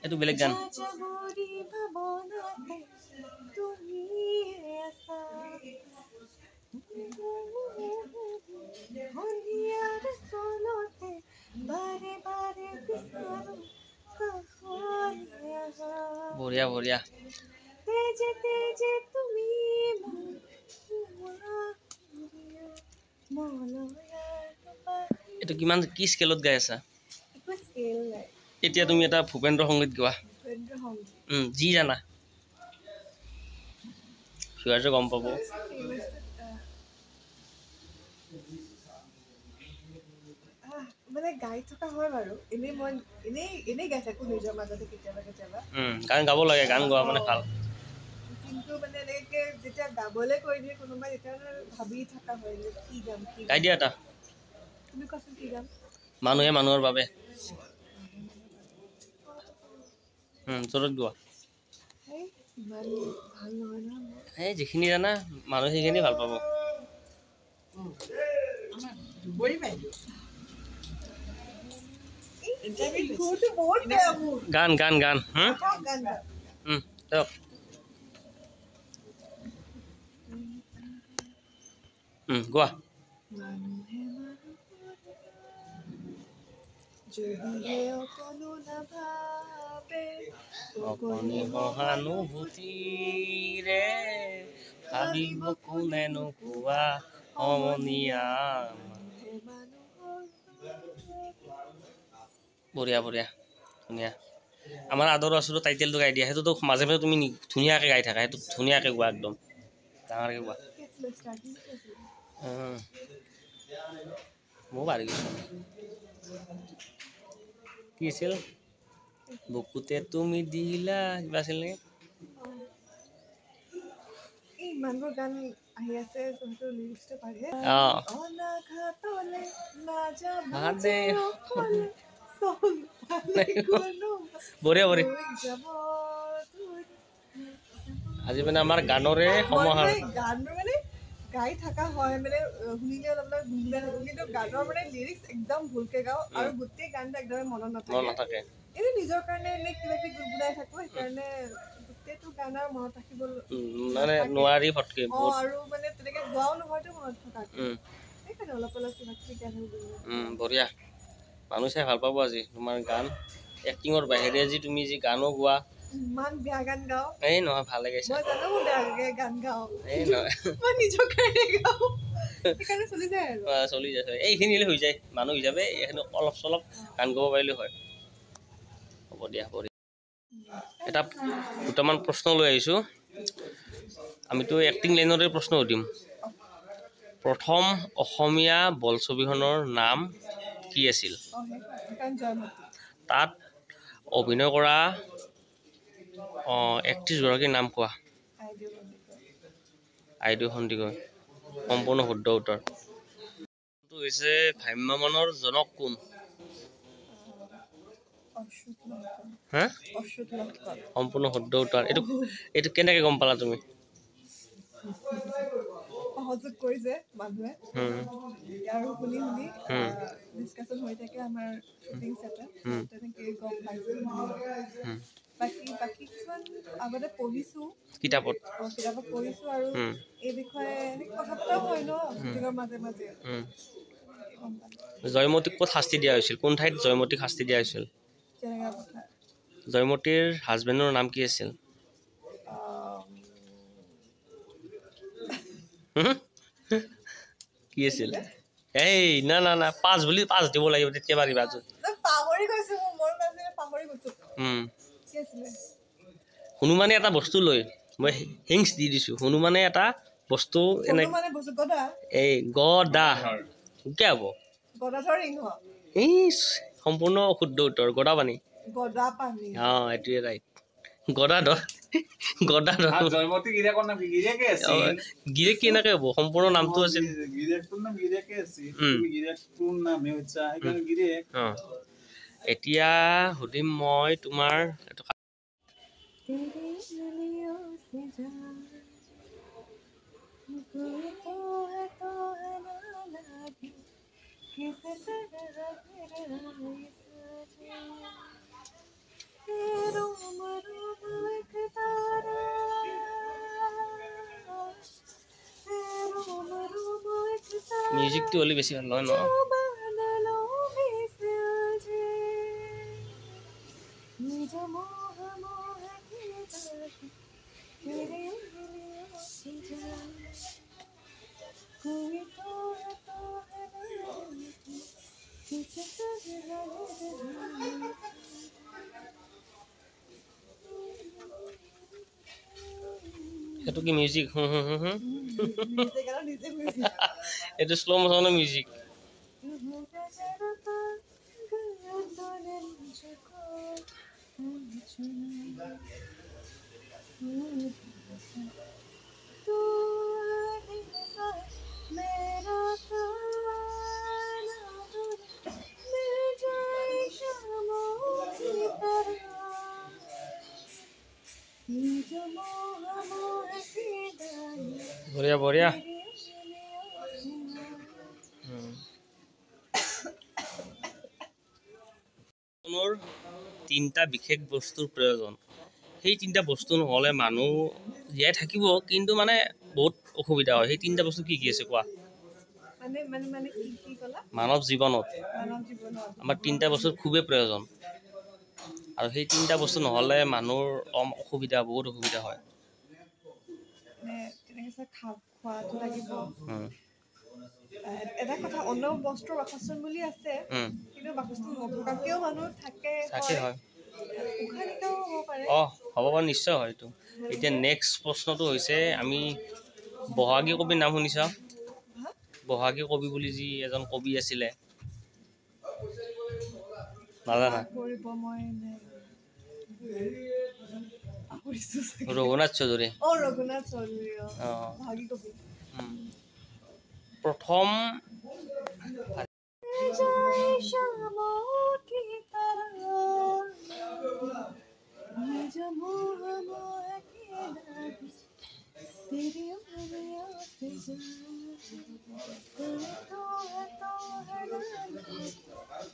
এইটো বেলেগ গান বঢ়িয়া বঢ়িয়া এইটো কিমান কি স্কেলত গাই আছা এতিয়া তুমি এটা ভূপেন্দ্ৰ সংগীত গোৱা যি জানা সিহঁতে গম পাব মানে গাই থকা হয় বাৰু এনেই মই এনেই গাই থাকো নিজৰ মাজতে কেতিয়াবা কেতিয়াবা গান গাব লাগে গান গোৱা মানে ভাল কিন্তু মানে এনেকে যেতিয়া গাবলৈ কৈ দিয়ে কোনোবাই তেতিয়া ভাবি থকা হয় যে কি গাম কি গাই দিয়া এটা তুমি কোৱাচোন কি গাম মানুহে মানুহৰ বাবে জোৰত গোৱা ইমান ভাল নহয় নহয় এই যিখিনি জানা মানুহ সেইখিনি ভাল পাব গান গান গান গোৱা সহানুভূতিৰে ভাবিব কোনেনো কোৱা সমনীয়া বঢ়িয়া বঢ়িয়া ধুনীয়া আমাৰ আদৰ আচলৰ টাইটেলটো গাই দিয়া সেইটোতো মাজে মাজে তুমি ধুনীয়াকৈ গাই থাকা সেইটো ধুনীয়াকৈ গোৱা একদম ডাঙৰকৈ গোৱা মই পাৰি গৈছোঁ কি আছিল বুকুতে তুমি দিলা কিবা আছিল নেকি ইমানবোৰ গান আহি আছে যোনটো লিৰিক্সটো পাৰে বঢ়িয়া বঢ়িয়া আজি মানে আমাৰ গানৰে সমাহাৰ গানটো মানে গাই থকা হয় মানে শুনিলে অলপ গুণগুণাই থাকোঁ কিন্তু গানৰ মানে লিৰিক্স একদম ভুলকে গাওঁ আৰু গোটেই গানটো একদম মনত নাথাকে এনেই নিজৰ কাৰণে এনে কিবা কিবি গুণগুণাই থাকোঁ সেইকাৰণে গোটেইটো গান আৰু মনত ৰাখিব মানে নোৱাৰি ফটকে আৰু মানে তেনেকে গোৱাও নহয়তো মনত থকা সেইকাৰণে অলপ অলপ কিবা কিবি গান বঢ়িয়া মানুহ চাই ভাল পাব আজি তোমাৰ গান এক্টিঙৰ বাহিৰে যি তুমি যি গানো গোৱা ইমান বেয়া গান গাওঁ এই নহয় ভালে গাইছা মই জানো মই বেয়াকে গান গাওঁ এই নহয় মই নিজৰ কাৰণে গাওঁ সেইকাৰণে চলি যায় আৰু চলি যায় এইখিনি হৈ যায় মানুহ হিচাপে এইখিনি অলপ চলপ গান গাব পাৰিলে হয় হ'ব দিয়া বঢ়িয়া এটা দুটামান প্ৰশ্ন লৈ আহিছোঁ আমিতো এক্টিং লাইনৰে প্ৰশ্ন সুধিম প্ৰথম অসমীয়া বোলছবিখনৰ নাম কি আছিল তাত অভিনয় কৰা এক্ট্ৰেছগৰাকীৰ নাম কোৱা আইদেউ সন্দিকৈ সম্পূৰ্ণ শুদ্ধ উত্তৰ হৈছে ভ্ৰাম্যমাণৰ জনক কোন হা সম্পূৰ্ণ শুদ্ধ উত্তৰ এইটো কেনেকৈ গম পালা তুমি সহযোগ কৰিছে মানুহে আৰু শুনি শুনি ডিছকাশ্যন হৈ থাকে আমাৰ শ্বুটিং ছেটত তেনেকৈ গম পাইছোঁ বাকী কিছুমান আগতে পঢ়িছোঁ কিতাপত পঢ়িছোঁ আৰু এই বিষয়ে কথা পতাও হয় ন শ্বুটিঙৰ মাজে মাজে জয়মতীক ক'ত শাস্তি দিয়া হৈছিল কোন ঠাইত জয়মতীক শাস্তি দিয়া হৈছিল জয়মতীৰ হাজবেণ্ডৰ নাম কি আছিল কি আছিল এই না না না পাঁচ বুলি পাঁচ দিব লাগিব তেতিয়া পাৰিবা পাহৰি গৈছোঁ মোৰ পাহৰি গৈছোঁ হনুমানে এটা বস্তু লৈ মই হিংস দি দিছোঁ হনুমানে এটা বস্তু এনে এই গদা কি হ'ব এই সম্পূৰ্ণ শুদ্ধ উত্তৰ গদা পানী এইটোৱে ৰাইট গদাধৰ গিৰিয়েক কেনেকে হ'ব সম্পূৰ্ণ নামটো আছিল এতিয়া সুধিম মই তোমাৰ মিউজিকটো হ'লে বেছি ভাল হয় ন जो बादलों में साजे, ये जो मोह मोह की बात तेरे उंगलियों से जाए, कोई तो है रात किसी तरह लग সেইটো কি মিউজিক নিজে গানা নিজে বুজি এইটো শ্ল' ম'চনৰ মিউজিক तू होगा जरा पागल तूने मुझको चुना तू दिन सा मेरा काना दूर मिल जाए शामों की तरह ये जो मोह मोह की डाली বঢ়িয়া বঢ়িয়া तेरी उंगलियों से জীৱনৰ তিনিটা বিশেষ বস্তুৰ প্ৰয়োজন সেই তিনিটা বস্তু নহ'লে মানুহ জীয়াই থাকিব কিন্তু মানে বহুত অসুবিধা হয় সেই তিনিটা বস্তু কি কি আছে কোৱা মানে মানে মানে কি কি কলা মানৱ জীৱনত মানৱ জীৱনত আমাৰ তিনিটা বস্তুৰ খুবেই প্ৰয়োজন আৰু সেই তিনিটা বস্তু নহ'লে মানুহৰ অসুবিধা বহুত অসুবিধা হয় মানে তেনেকৈ খোৱাটো লাগিব উম, এটা কথা অন্ন বস্ত্ৰ বাসস্থান বুলি আছে উম, কিন্তু বাসস্থান নথকাকেও মানুহ থাকে তাকে হয় উশাহ নিশাহো হ'ব পাৰে অঁ হ'ব বাৰু নিশ্চয় হয় এইটো এতিয়া নেক্সট প্ৰশ্নটো হৈছে আমি বহাগী কবিৰ নাম শুনিছা হা? বহাগী কবি বুলি যি এজন কবি আছিলে নাজানা কৰিব মই পাহৰিছোঁ চাগে। ৰঘুনাথ চৌধুৰী ৰঘুনাথ চৌধুৰী অঁ ভাগী কবি প্ৰথম जाए शामों की तरह ये जो मोह मोह की डाली तेरी उंगलियों से जाए कोई तो है रात